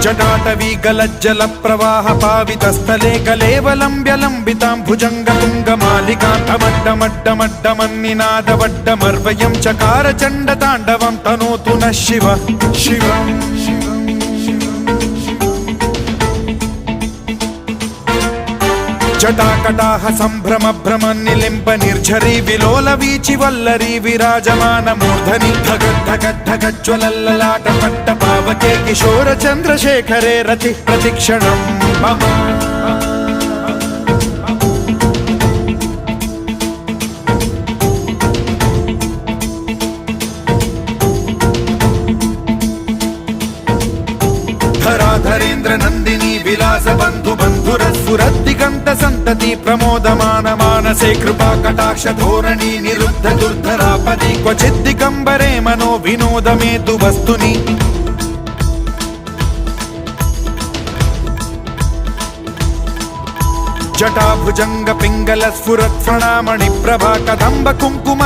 जटाटवी गलज्जल प्रवाह पावितस्थले कलेवलम्ब्यलम्बितां भुजङ्गतुङ्गमालिकान्तमड्डमड्डमड्डमन्निनादवड्डमर्वयं चकार चण्डताण्डवं तनोतु नः शिव शिवम् जटाकटाह सम्भ्रम भ्रम निलिम्ब निर्झरी विलोल वीचि वल्लरी विराजमान मूर्धनि धगद्धगद्धगज्ज्वलल्ललाट पट्ट पावके किशोर चन्द्रशेखरे रति प्रतिक्षणं मम धराधरेन्द्र नन्दिनी विलास बन्धु बन्धुरस्फुरद्दिगन्त सन्तति प्रमोदमान मानसे कृपा कटाक्ष धोरणी निरुद्ध दुर्धरापदि क्वचिद्दिगम्बरे मनो विनोदमेतु वस्तुनि जटा भुजंग पिंगल स्फुरत् फणामणि प्रभा कदम्ब कुङ्कुम